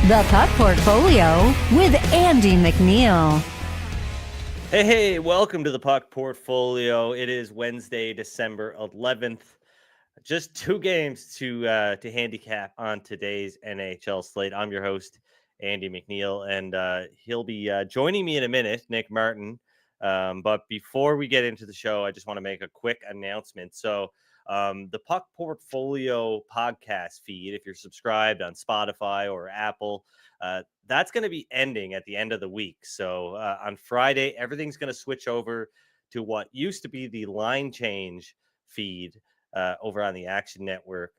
The Puck Portfolio with Andy McNeil. Hey, welcome to the Puck Portfolio. It is Wednesday, December 11th. Just two games to handicap on today's NHL slate. I'm your host, Andy McNeil, and he'll be joining me in a minute, Nick Martin. But before we get into the show, I just want to make a quick announcement. So the Puck Portfolio podcast feed, if you're subscribed on Spotify or Apple, that's going to be ending at the end of the week. So on Friday, everything's going to switch over to what used to be the Line Change feed over on the Action Network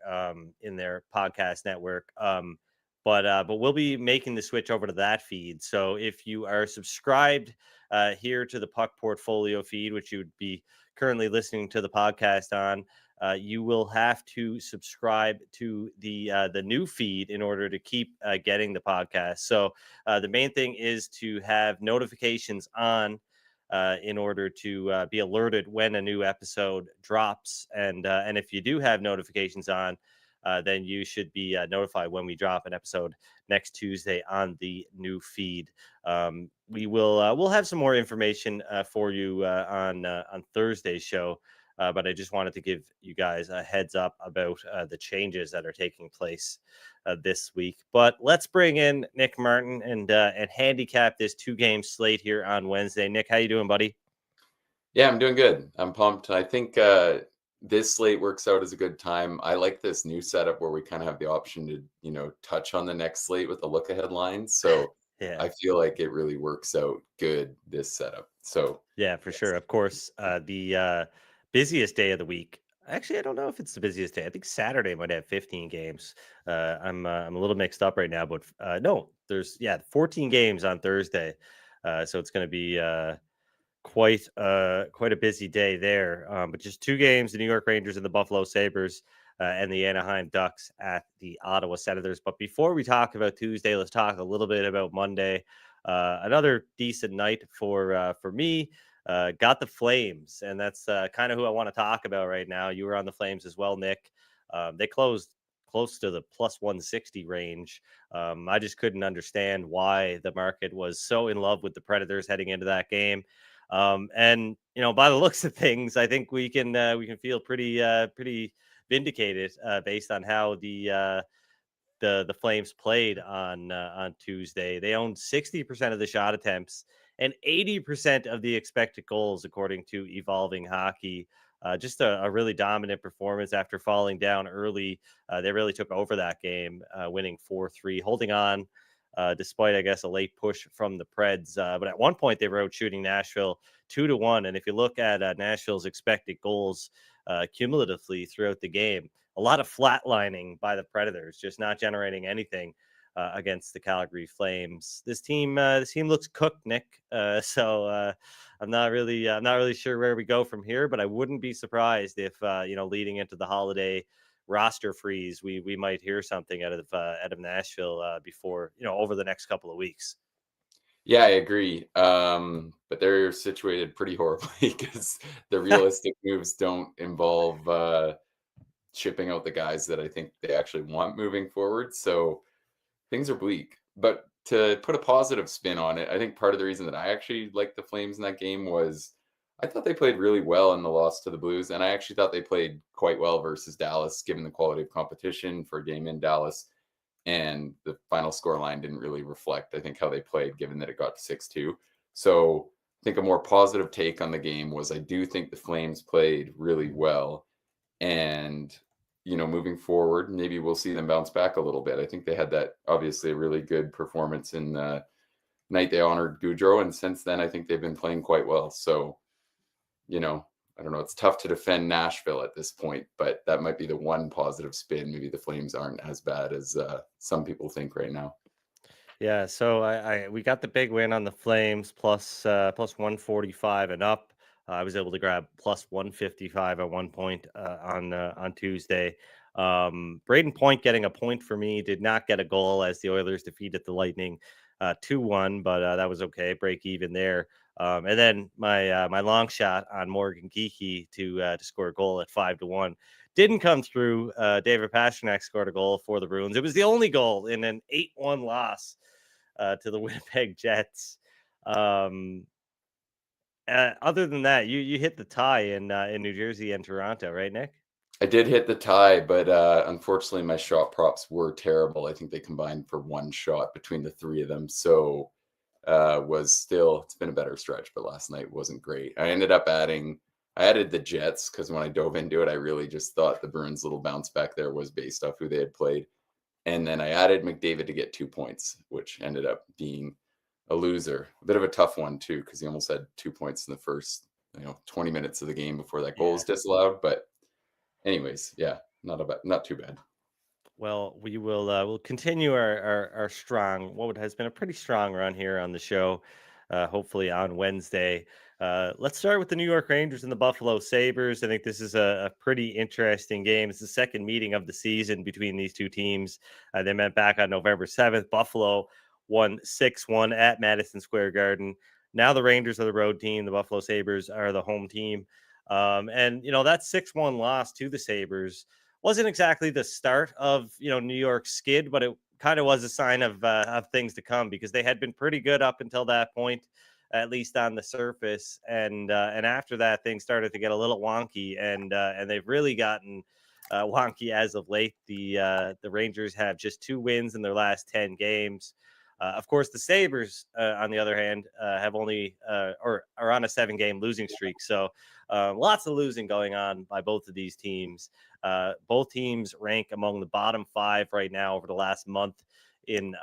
in their podcast network. But we'll be making the switch over to that feed. So if you are subscribed here to the Puck Portfolio feed, which you would be currently listening to the podcast on, you will have to subscribe to the new feed in order to keep getting the podcast. So the main thing is to have notifications on in order to be alerted when a new episode drops. And if you do have notifications on, then you should be notified when we drop an episode next Tuesday on the new feed. We'll have some more information for you on Thursday's show. But I just wanted to give you guys a heads up about the changes that are taking place this week. But let's bring in Nick Martin and handicap this 2-game slate here on Wednesday. Nick, how you doing, buddy? Yeah, I'm doing good. I'm pumped. I think this slate works out as a good time. I like this new setup where we kind of have the option to, touch on the next slate with the look ahead lines. So Yeah. I feel like it really works out good, this setup. So yeah, for sure. Of course, the busiest day of the week. Actually, I don't know if it's the busiest day. I think Saturday might have 15 games. I'm a little mixed up right now, but no, there's 14 games on Thursday. So it's going to be quite a busy day there. But just 2 games: the New York Rangers and the Buffalo Sabres, and the Anaheim Ducks at the Ottawa Senators. But before we talk about Tuesday, let's talk a little bit about Monday. Another decent night for me. Got the Flames, and that's kind of who I want to talk about right now. You were on the Flames as well, Nick. They closed close to the plus 160 range. I just couldn't understand why the market was so in love with the Predators heading into that game. And by the looks of things, I think we can feel pretty vindicated based on how the Flames played on Tuesday. They owned 60% of the shot attempts and 80% of the expected goals, according to Evolving Hockey. Just a really dominant performance after falling down early. They really took over that game, winning 4-3, holding on despite, I guess, a late push from the Preds. But at one point, they were out shooting Nashville 2-1. And if you look at Nashville's expected goals cumulatively throughout the game, a lot of flatlining by the Predators, just not generating anything against the Calgary Flames. This team looks cooked, Nick. So I'm not really sure where we go from here, but I wouldn't be surprised if leading into the holiday roster freeze, we might hear something out of Nashville before over the next couple of weeks. Yeah, I agree. But they're situated pretty horribly because the realistic moves don't involve shipping out the guys that I think they actually want moving forward. So things are bleak. But to put a positive spin on it, I think part of the reason that I actually liked the Flames in that game was I thought they played really well in the loss to the Blues. And I actually thought they played quite well versus Dallas, given the quality of competition for a game in Dallas. And the final score line didn't really reflect, I think, how they played, given that it got to 6-2. So I think a more positive take on the game was I do think the Flames played really well. And moving forward, maybe we'll see them bounce back a little bit. I think they had that obviously a really good performance in the night they honored Goudreau, and since then I think they've been playing quite well. So, I don't know. It's tough to defend Nashville at this point, but that might be the one positive spin. Maybe the Flames aren't as bad as some people think right now. Yeah, so we got the big win on the Flames plus 145 and up. I was able to grab plus 155 at one point on Tuesday. Braden Point getting a point for me, did not get a goal as the Oilers defeated the Lightning 2-1, but that was okay. Break even there. And then my long shot on Morgan Geekie to score a goal at 5-1 didn't come through. David Pastrnak scored a goal for the Bruins. It was the only goal in an 8-1 loss to the Winnipeg Jets. Other than that, you hit the tie in New Jersey and Toronto, right, Nick? I did hit the tie, but unfortunately, my shot props were terrible. I think they combined for one shot between the three of them. So it's been a better stretch, but last night wasn't great. I added the Jets because when I dove into it, I really just thought the Bruins' little bounce back there was based off who they had played. And then I added McDavid to get 2 points, which ended up being a loser. A bit of a tough one, too, because he almost had 2 points in the first 20 minutes of the game before that goal was disallowed. But anyways, yeah, not too bad. Well, we'll continue our strong, what has been a pretty strong run here on the show, hopefully on Wednesday. Let's start with the New York Rangers and the Buffalo Sabres. I think this is a pretty interesting game. It's the second meeting of the season between these two teams. They met back on November 7th. Buffalo won 6-1 at Madison Square Garden. Now the Rangers are the road team. The Buffalo Sabres are the home team. And that 6-1 loss to the Sabres wasn't exactly the start of New York's skid, but it kind of was a sign of things to come, because they had been pretty good up until that point, at least on the surface, and after that things started to get a little wonky, and they've really gotten wonky as of late. The Rangers have just 2 wins in their last 10 games. Of course, the Sabres, on the other hand, have only or are on a 7-game losing streak. So lots of losing going on by both of these teams. Both teams rank among the bottom 5 right now over the last month in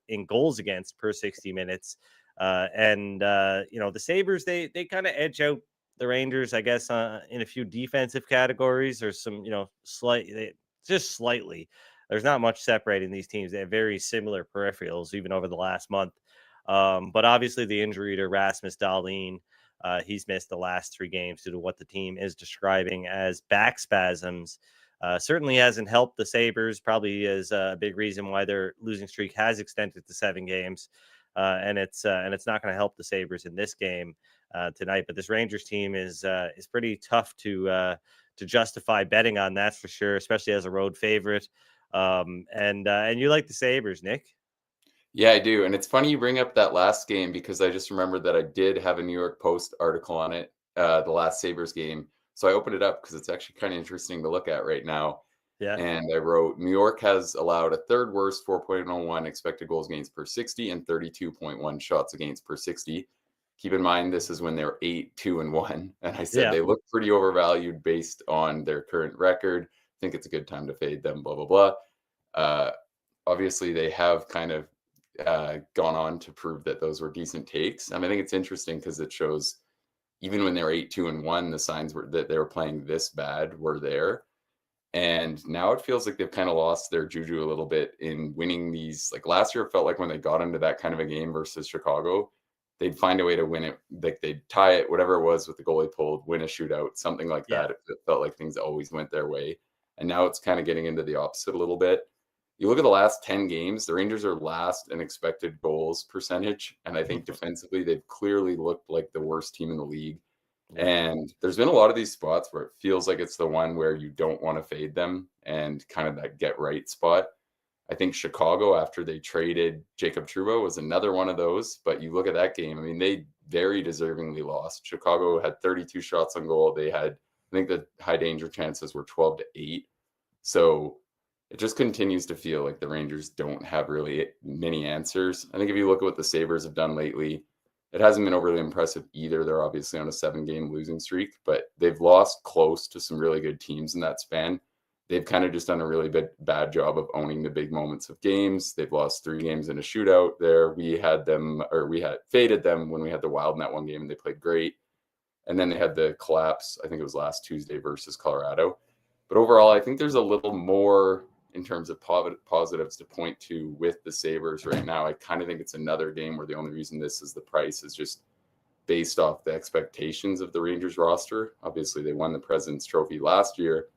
in goals against per 60 minutes. The Sabres, they kind of edge out the Rangers, I guess, in a few defensive categories, or some, just slightly. There's not much separating these teams. They have very similar peripherals, even over the last month. But obviously, the injury to Rasmus Dahlin, he's missed the last 3 games due to what the team is describing as back spasms. Certainly hasn't helped the Sabres. Probably is a big reason why their losing streak has extended to 7 games. And it's not going to help the Sabres in this game tonight. But this Rangers team is pretty tough to justify betting on, that's for sure, especially as a road favorite. And you like the Sabres, Nick? Yeah, I do. And it's funny you bring up that last game, because I just remembered that I did have a New York Post article on it, the last Sabres game. So I opened it up because it's actually kind of interesting to look at right now. Yeah. And I wrote, New York has allowed a third worst 4.01 expected goals against per 60 and 32.1 shots against per 60. Keep in mind, this is when they're 8-2-1. And I said they look pretty overvalued based on their current record. I think it's a good time to fade them, blah, blah, blah. Obviously, they have kind of gone on to prove that those were decent takes. I think it's interesting because it shows even when they were 8-2-1, the signs were that they were playing this bad were there. And now it feels like they've kind of lost their juju a little bit in winning these. Like last year, it felt like when they got into that kind of a game versus Chicago, they'd find a way to win it. Like they'd tie it, whatever it was with the goalie pulled, win a shootout, something like that. It felt like things always went their way. And now it's kind of getting into the opposite a little bit. You look at the last 10 games, the Rangers are last in expected goals percentage. And I think defensively, they've clearly looked like the worst team in the league. Yeah. And there's been a lot of these spots where it feels like it's the one where you don't want to fade them, and kind of that get right spot. I think Chicago, after they traded Jacob Trouba, was another one of those. But you look at that game, they very deservingly lost. Chicago had 32 shots on goal. They had, I think the high danger chances were 12-8. So it just continues to feel like the Rangers don't have really many answers. I think if you look at what the Sabres have done lately, it hasn't been overly impressive either. They're obviously on a 7-game losing streak, but they've lost close to some really good teams in that span. They've kind of just done a really bad job of owning the big moments of games. They've lost 3 games in a shootout there. We had faded them when we had the Wild in that one game, and they played great. And then they had the collapse, I think it was last Tuesday versus Colorado. But overall, I think there's a little more in terms of positives to point to with the Sabres right now. I kind of think it's another game where the only reason this is the price is just based off the expectations of the Rangers roster. Obviously, they won the President's Trophy last year.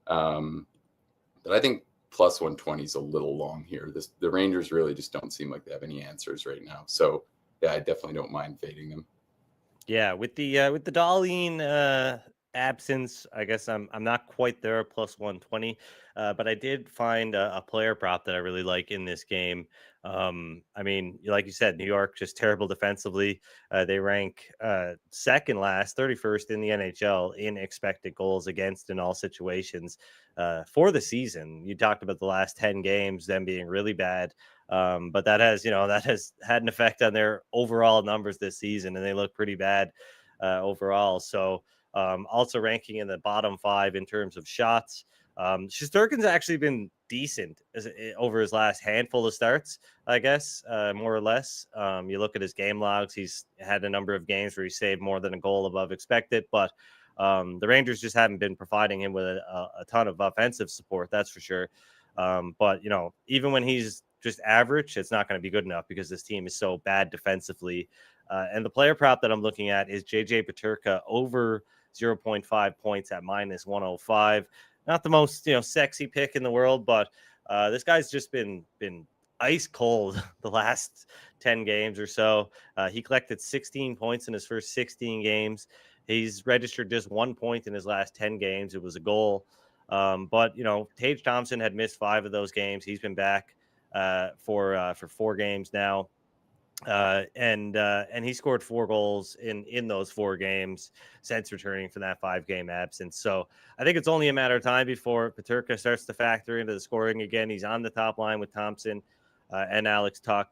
But I think plus 120 is a little long here. The Rangers really just don't seem like they have any answers right now. So yeah, I definitely don't mind fading them. Yeah, with the Dahlin absence, I guess I'm not quite there plus 120, but I did find a player prop that I really like in this game. I mean, like you said, New York just terrible defensively. They rank second last, 31st in the NHL in expected goals against in all situations for the season. You talked about the last 10 games, them being really bad. But that has, that has had an effect on their overall numbers this season, and they look pretty bad overall. So, also ranking in the bottom 5 in terms of shots. Shesterkin's actually been decent over his last handful of starts, I guess, more or less. You look at his game logs; he's had a number of games where he saved more than a goal above expected, but the Rangers just haven't been providing him with a ton of offensive support, that's for sure. But even when he's just average, it's not going to be good enough because this team is so bad defensively. And the player prop that I'm looking at is JJ Peterka over 0.5 points at minus 105. Not the most sexy pick in the world, but this guy's just been ice cold the last 10 games or so. He collected 16 points in his first 16 games. He's registered just 1 point in his last 10 games. It was a goal. But Tage Thompson had missed 5 of those games. He's been back for 4 games now, and he scored 4 goals in those 4 games since returning from that 5-game absence. So I think it's only a matter of time before Peterka starts to factor into the scoring again. He's on the top line with Thompson and Alex Tuck,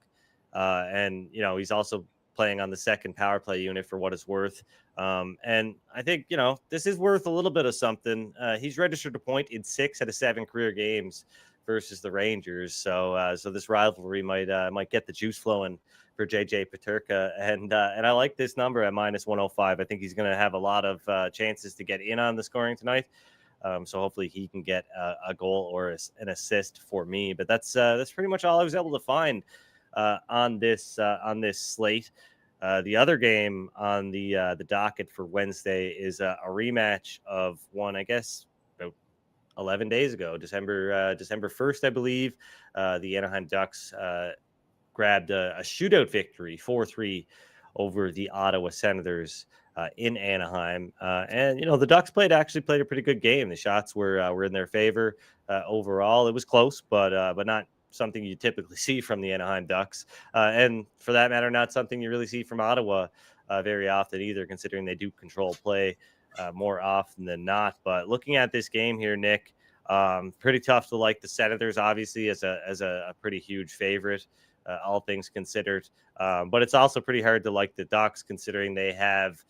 and he's also playing on the second power play unit for what it's worth. And I think this is worth a little bit of something. He's registered a point in 6 out of 7 career games versus the Rangers. So this rivalry might get the juice flowing for JJ Peterka, and I like this number at minus 105. I think he's going to have a lot of chances to get in on the scoring tonight. So hopefully he can get a goal or an assist for me. But that's pretty much all I was able to find on this slate. The other game on the docket for Wednesday is a rematch of one, I guess, about 11 days ago, December 1st, I believe. The Anaheim Ducks grabbed a shootout victory, 4-3 over the Ottawa Senators in Anaheim. And the Ducks actually played a pretty good game. The shots were in their favor overall. It was close, but not something you typically see from the Anaheim Ducks, and for that matter, not something you really see from Ottawa very often either, considering they do control play more often than not. But looking at this game here, Nick, pretty tough to like the Senators, obviously, as a pretty huge favorite. All things considered. But it's also pretty hard to like the Ducks, considering they have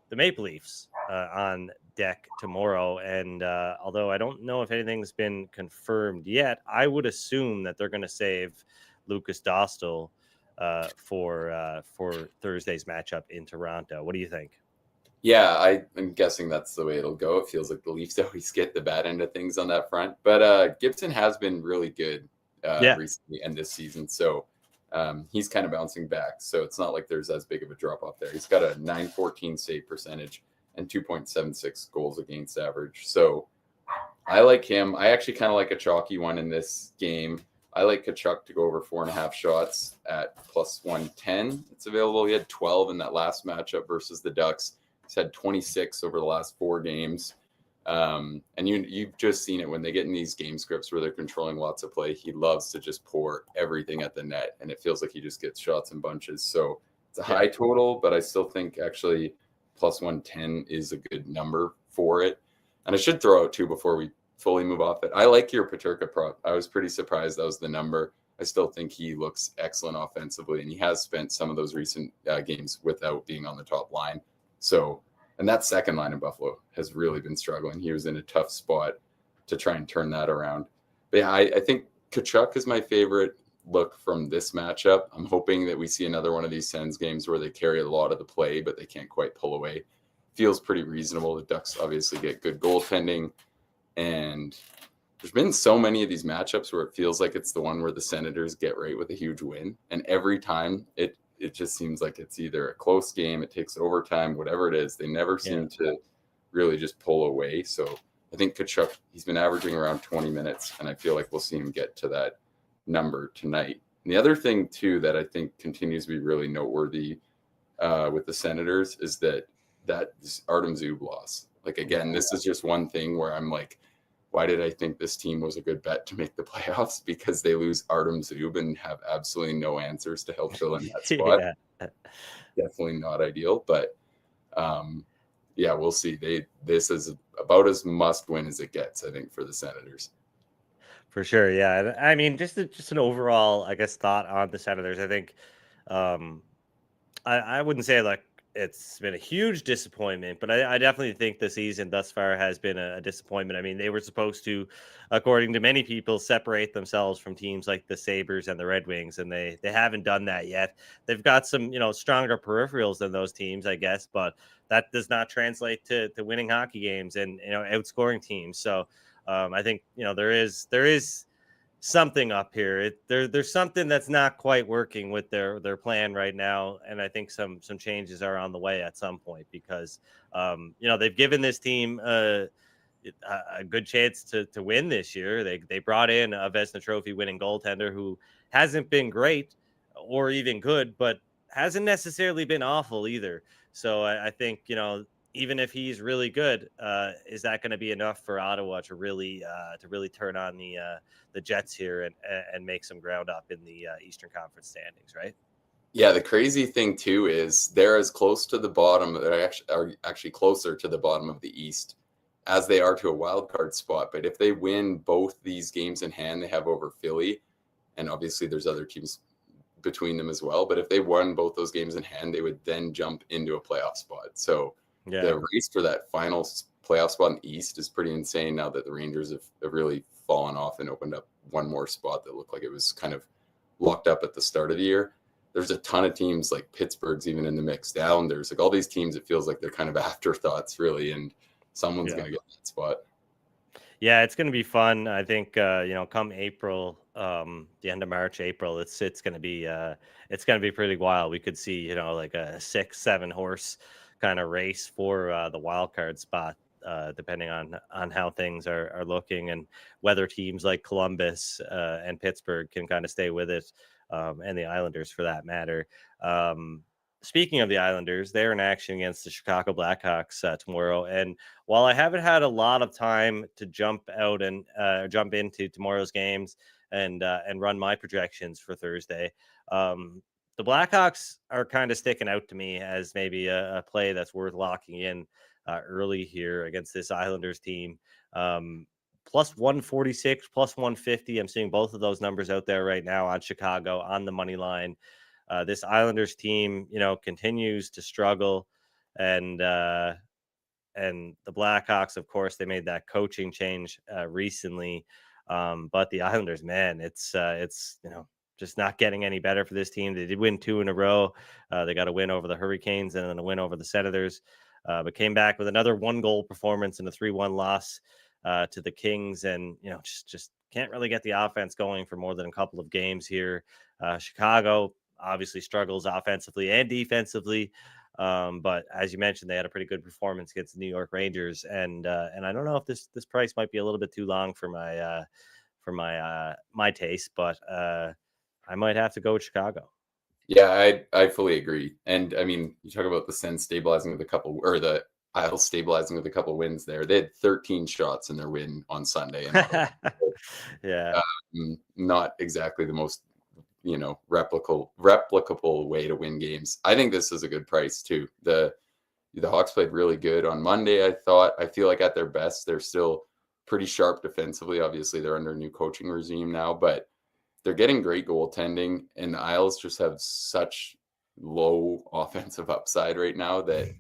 the Maple Leafs on deck tomorrow. And although I don't know if anything's been confirmed yet, I would assume that they're going to save Lucas Dostal for Thursday's matchup in Toronto. What do you think? Yeah, I'm guessing that's the way it'll go. It feels like the Leafs always get the bad end of things on that front. But Gibson has been really good recently and this season. So he's kind of bouncing back. So it's not like there's as big of a drop off there. He's got a .914 save percentage and 2.76 goals against average. So I like him. I actually kind of like a chalky one in this game. I like Tkachuk to go over 4.5 shots at plus 110. It's available. He had 12 in that last matchup versus the Ducks. He's had 26 over the last 4 games. And you've just seen it when they get in these game scripts where they're controlling lots of play. He loves to just pour everything at the net, and it feels like he just gets shots in bunches. So it's a high total, but I still think actually plus 110 is a good number for it. And I should throw out too before we fully move off it. I like your Peterka prop. I was pretty surprised that was the number. I still think he looks excellent offensively, and he has spent some of those recent games without being on the top line. So. And that second line in Buffalo has really been struggling. He was in a tough spot to try and turn that around. But yeah, I think Tkachuk is my favorite look from this matchup. I'm hoping that we see another one of these Sens games where they carry a lot of the play, but they can't quite pull away. Feels pretty reasonable. The Ducks obviously get good goaltending. And there's been so many of these matchups where it feels like it's the one where the Senators get right with a huge win. And every time it just seems like it's either a close game, it takes overtime, whatever it is. They never seem to really just pull away. So I think Tkachuk, he's been averaging around 20 minutes, and I feel like we'll see him get to that number tonight. And the other thing too that I think continues to be really noteworthy with the Senators is that Artem Zub loss. Like, again, this is just one thing where I'm like, why did I think this team was a good bet to make the playoffs? Because they lose Artem Zub and have absolutely no answers to help fill in that spot. Yeah. Definitely not ideal, but yeah, we'll see. This is about as must win as it gets, I think, for the Senators. For sure, yeah. I mean, just an overall, I guess, thought on the Senators. I think, I wouldn't say like it's been a huge disappointment, but I definitely think the season thus far has been a disappointment. I mean, they were supposed to, according to many people, separate themselves from teams like the Sabres and the Red Wings, and they haven't done that yet. They've got some, stronger peripherals than those teams, I guess, but that does not translate to winning hockey games and outscoring teams. So I think there is something up here. There's something that's not quite working with their plan right now, and I think some changes are on the way at some point because they've given this team a good chance to win this year. They brought in a Vezina Trophy winning goaltender who hasn't been great or even good, but hasn't necessarily been awful either. So I think even if he's really good, is that going to be enough for Ottawa to really turn on the Jets here and make some ground up in the Eastern Conference standings, right? Yeah, the crazy thing too is they're as close to the bottom. They are actually closer to the bottom of the East as they are to a wild card spot. But if they win both these games in hand, they have over Philly, and obviously there's other teams between them as well. But if they won both those games in hand, they would then jump into a playoff spot. So the race for that final playoff spot in the East is pretty insane now that the Rangers have really fallen off and opened up one more spot that looked like it was kind of locked up at the start of the year. There's a ton of teams like Pittsburgh's even in the mix. The Islanders, like all these teams, it feels like they're kind of afterthoughts really, and someone's going to get that spot. Yeah, it's going to be fun. I think come April, the end of March, April, it's going to be pretty wild. We could see like a 6-7 horse kind of race for the wild card spot, depending on how things are looking and whether teams like Columbus and Pittsburgh can kind of stay with it, and the Islanders for that matter. Speaking of the Islanders, they're in action against the Chicago Blackhawks tomorrow. And while I haven't had a lot of time to jump out and jump into tomorrow's games and run my projections for Thursday, the Blackhawks are kind of sticking out to me as maybe a play that's worth locking in early here against this Islanders team. Plus 146, plus 150. I'm seeing both of those numbers out there right now on Chicago on the money line. This Islanders team, continues to struggle, and the Blackhawks, of course, they made that coaching change recently. But the Islanders, man, it's just not getting any better for this team. They did win 2 in a row. They got a win over the Hurricanes and then a win over the Senators, but came back with another 1-goal performance and a 3-1 loss to the Kings, and just can't really get the offense going for more than a couple of games here. Chicago obviously struggles offensively and defensively, but as you mentioned, they had a pretty good performance against the New York Rangers, and I don't know if this price might be a little bit too long for my taste, but I might have to go with Chicago. Yeah, I fully agree. And I mean, you talk about the Sens stabilizing with a couple, or the Isles stabilizing with a couple wins there. They had 13 shots in their win on Sunday. Yeah. Not exactly the most, replicable way to win games. I think this is a good price too. The Hawks played really good on Monday. I feel like at their best, they're still pretty sharp defensively. Obviously, they're under a new coaching regime now, but they're getting great goaltending, and the Isles just have such low offensive upside right now that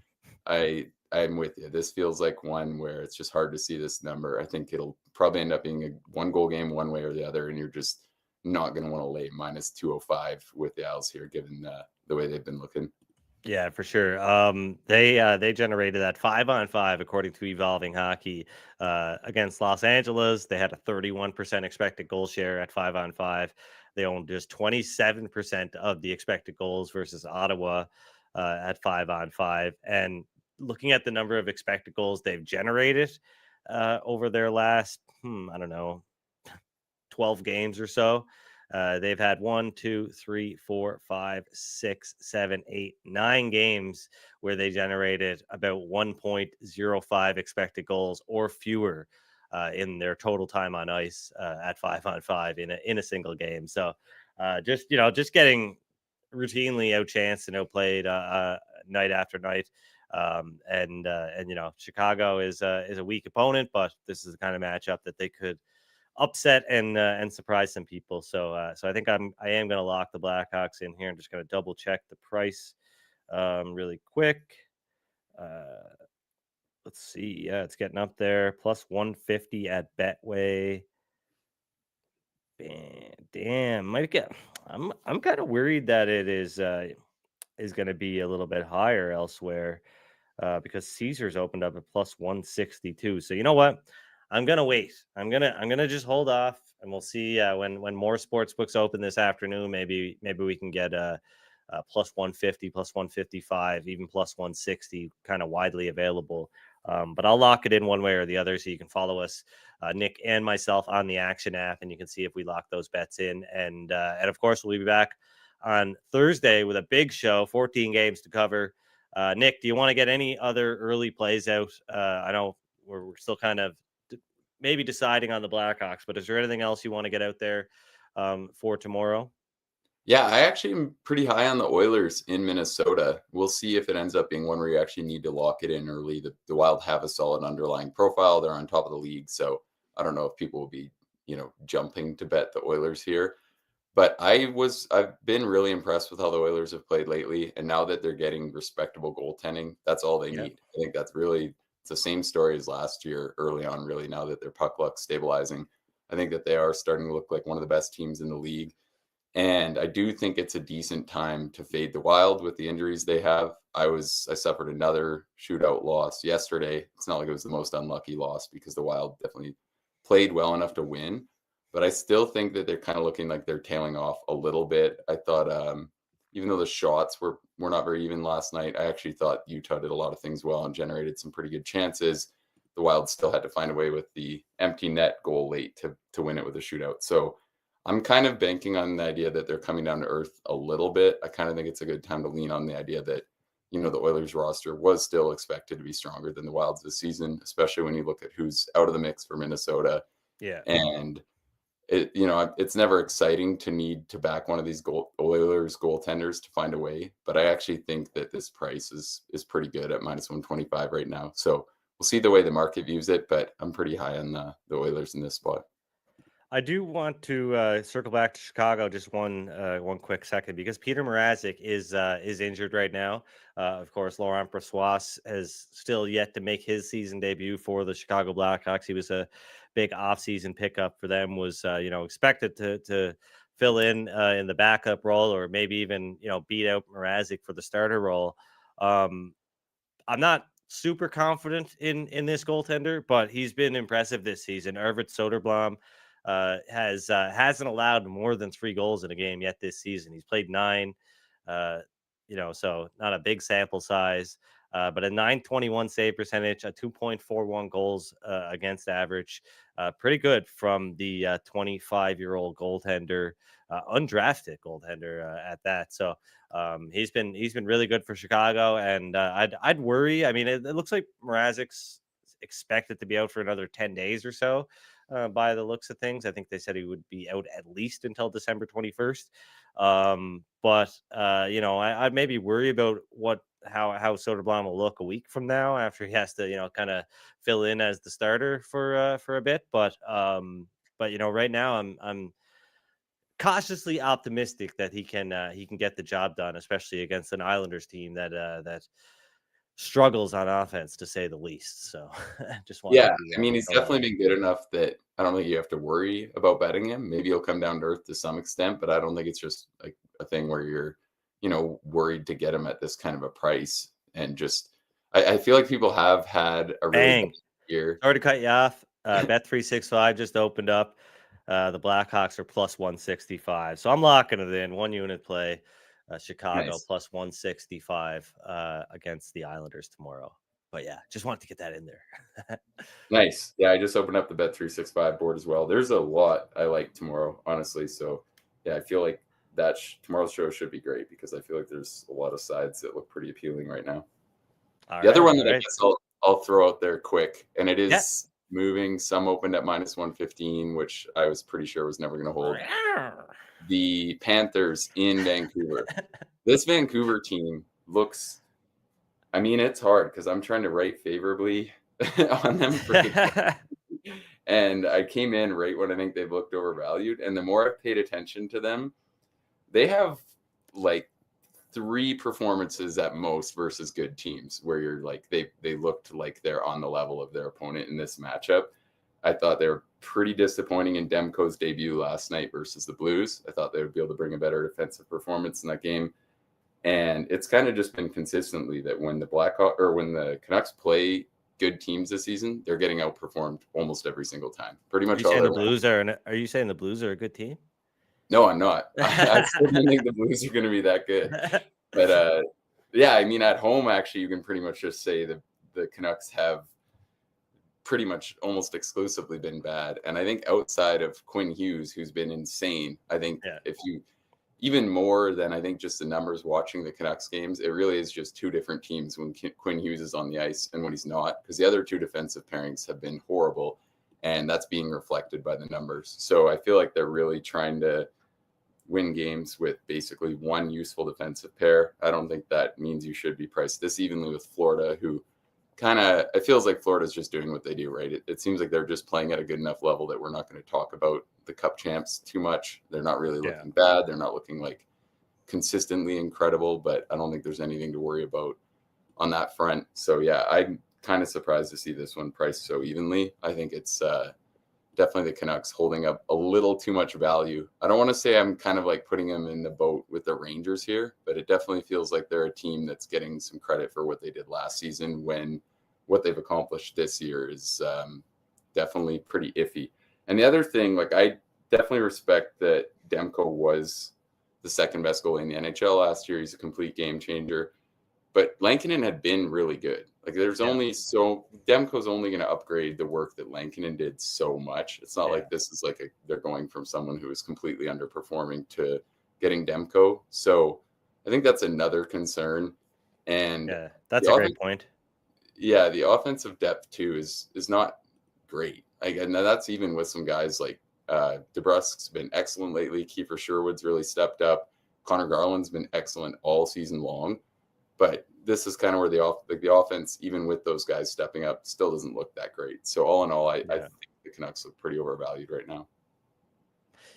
I'm with you. This feels like one where it's just hard to see this number. I think it'll probably end up being a 1-goal game one way or the other, and you're just not going to want to lay minus 205 with the Isles here, given the way they've been looking. Yeah, for sure. They generated that 5-on-5 according to Evolving Hockey against Los Angeles. They had a 31% expected goal share at 5-on-5. They owned just 27% of the expected goals versus Ottawa at 5-on-5. And looking at the number of expected goals they've generated over their last, 12 games or so, They've had 1, 2, 3, 4, 5, 6, 7, 8, 9 games where they generated about 1.05 expected goals or fewer in their total time on ice at 5-on-5 in a single game. So just getting routinely outchanced and outplayed night after night. And Chicago is a weak opponent, but this is the kind of matchup that they could upset and surprise some people. So I think I am going to lock the Blackhawks in here. I'm just going to double check the price really quick. Let's see. Yeah, it's getting up there. Plus 150 at Betway. Damn, might get. I'm kind of worried that it is going to be a little bit higher elsewhere because Caesars opened up at plus 162. So you know what? I'm gonna wait. I'm gonna just hold off, and we'll see when more sports books open this afternoon. Maybe we can get plus 150, plus 155, even plus 160, kind of widely available. But I'll lock it in one way or the other, so you can follow us, Nick and myself, on the Action app, and you can see if we lock those bets in. And of course, we'll be back on Thursday with a big show, 14 games to cover. Nick, do you want to get any other early plays out? I know we're still kind of maybe deciding on the Blackhawks, but is there anything else you want to get out there for tomorrow? Yeah, I actually am pretty high on the Oilers in Minnesota. We'll see if it ends up being one where you actually need to lock it in early. The Wild have a solid underlying profile. They're on top of the league. So I don't know if people will be, jumping to bet the Oilers here. But I've been really impressed with how the Oilers have played lately. And now that they're getting respectable goaltending, that's all they need. I think it's the same story as last year early on, really, now that their puck luck's stabilizing. I think that they are starting to look like one of the best teams in the league. And I do think it's a decent time to fade the Wild with the injuries they have. I suffered another shootout loss yesterday. It's not like it was the most unlucky loss because the Wild definitely played well enough to win. But I still think that they're kind of looking like they're tailing off a little bit. I thought even though the shots were not very even last night, I actually thought Utah did a lot of things well and generated some pretty good chances. The Wild still had to find a way with the empty net goal late to win it with a shootout. So I'm kind of banking on the idea that they're coming down to earth a little bit. I kind of think it's a good time to lean on the idea that, the Oilers roster was still expected to be stronger than the Wilds this season, especially when you look at who's out of the mix for Minnesota. Yeah. And it's never exciting to need to back one of these Oilers goaltenders to find a way. But I actually think that this price is pretty good at minus 125 right now. So we'll see the way the market views it, but I'm pretty high on the Oilers in this spot. I do want to circle back to Chicago just one quick second because Peter Mrazek is injured right now. Of course, Laurent Brossoit has still yet to make his season debut for the Chicago Blackhawks. He was a big offseason pickup for them. Was expected to fill in the backup role or maybe even beat out Mrazek for the starter role. I'm not super confident in this goaltender, but he's been impressive this season. Arvid Soderblom hasn't allowed more than 3 goals in a game yet this season. He's played 9, so not a big sample size, but a 921 save percentage, a 2.41 goals against average, pretty good from the 25-year-old goaltender, undrafted goaltender at that. So he's been really good for Chicago, and I'd worry. I mean, it looks like Mrazek's expected to be out for another 10 days or so. By the looks of things, I think they said he would be out at least until December 21st. But I'd maybe worry about how Soderblom will look a week from now after he has to kind of fill in as the starter for a bit. But right now I'm cautiously optimistic that he can get the job done, especially against an Islanders team that struggles on offense, to say the least. So just wanted I mean, he's definitely been good enough that I don't think you have to worry about betting him. Maybe he'll come down to earth to some extent, but I don't think it's just like a thing where you're, worried to get him at this kind of a price. And just, I feel like people have had a really good year. Sorry to cut you off. Bet365 just opened up. The Blackhawks are plus 165. So I'm locking it in. 1 unit play. Chicago Nice. plus 165 against the Islanders tomorrow. But yeah, just wanted to get that in there. Nice. Yeah, I just opened up the Bet365 board as well. There's a lot I like tomorrow, honestly. So yeah, I feel like that tomorrow's show should be great because I feel like there's a lot of sides that look pretty appealing right now. The other one that I guess I'll throw out there quick, and it is moving. Some opened at -115, which I was pretty sure was never going to hold. The Panthers in Vancouver. This Vancouver team looks, I mean, it's hard because I'm trying to write favorably on them. And I came in right when I think they've looked overvalued. And the more I've paid attention to them, they have like 3 performances at most versus good teams where you're like, they looked like they're on the level of their opponent in this matchup. I thought they were pretty disappointing in Demko's debut last night versus the Blues. I thought they would be able to bring a better defensive performance in that game. And it's kind of just been consistently that when the Canucks play good teams this season, they're getting outperformed almost every single time. Pretty much all. Are you saying the Blues are a good team? No, I'm not. I still don't think the Blues are going to be that good. But yeah, I mean, at home, actually, you can pretty much just say the Canucks have pretty much almost exclusively been bad. And I think outside of Quinn Hughes, who's been insane, I think if you even more than I think just the numbers watching the Canucks games, it really is just 2 different teams when Quinn Hughes is on the ice and when he's not, because the other 2 defensive pairings have been horrible, and that's being reflected by the numbers. So I feel like they're really trying to win games with basically 1 useful defensive pair. I don't think that means you should be priced this evenly with Florida, who it feels like Florida's just doing what they do, right? It seems like they're just playing at a good enough level that we're not going to talk about the Cup champs too much. They're not really looking bad. They're not looking like consistently incredible, but I don't think there's anything to worry about on that front. So yeah, I'm kind of surprised to see this one priced so evenly. I think it's definitely the Canucks holding up a little too much value. I don't want to say I'm kind of like putting them in the boat with the Rangers here, but it definitely feels like they're a team that's getting some credit for what they did last season when what they've accomplished this year is definitely pretty iffy. And the other thing, like I definitely respect that Demko was the second best goalie in the NHL last year. He's a complete game changer. But Lankinen had been really good. Like there's Demko's only going to upgrade the work that Lankinen did so much. It's not like this is like they're going from someone who is completely underperforming to getting Demko. So I think that's another concern. And that's a great point. Yeah, the offensive depth too is not great. Like, and that's even with some guys like DeBrusk's been excellent lately. Kiefer Sherwood's really stepped up. Connor Garland's been excellent all season long. But this is kind of where the offense, even with those guys stepping up, still doesn't look that great. So all in all, I think the Canucks look pretty overvalued right now.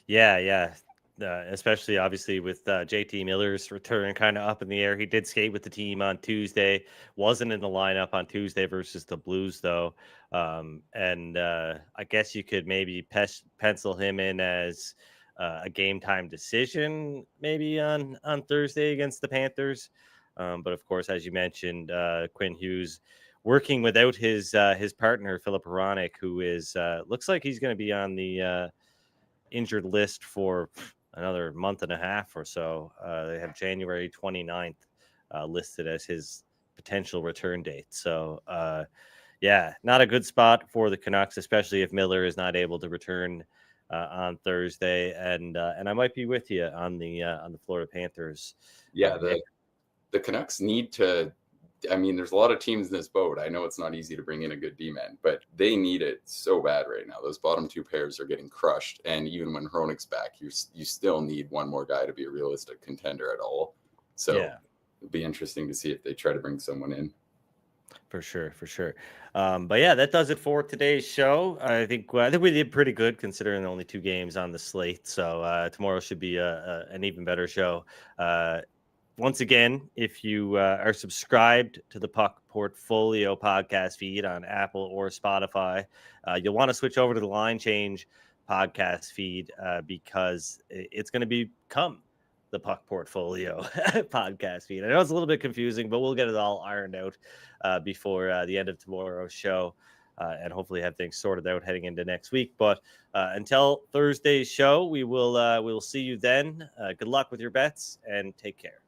Yeah. Especially obviously with JT Miller's return kind of up in the air. He did skate with the team on Tuesday, wasn't in the lineup on Tuesday versus the Blues though. And I guess you could maybe pencil him in as a game time decision maybe on Thursday against the Panthers. But of course, as you mentioned, Quinn Hughes working without his partner, Philip Hronek, who is looks like he's going to be on the injured list for another month and a half or so. They have January 29th listed as his potential return date. So, not a good spot for the Canucks, especially if Miller is not able to return on Thursday. And I might be with you on the Florida Panthers. Yeah, the Canucks need to. I mean, there's a lot of teams in this boat. I know it's not easy to bring in a good D-man, but they need it so bad right now. Those bottom 2 pairs are getting crushed, and even when Hronek's back, you still need one more guy to be a realistic contender at all. So it'd be interesting to see if they try to bring someone in. For sure. But yeah, that does it for today's show. I think we did pretty good considering only 2 games on the slate. So tomorrow should be an even better show. Once again, if you are subscribed to the Puck Portfolio podcast feed on Apple or Spotify, you'll want to switch over to the Line Change podcast feed because it's going to become the Puck Portfolio podcast feed. I know it's a little bit confusing, but we'll get it all ironed out before the end of tomorrow's show and hopefully have things sorted out heading into next week. But until Thursday's show, we will see you then. Good luck with your bets and take care.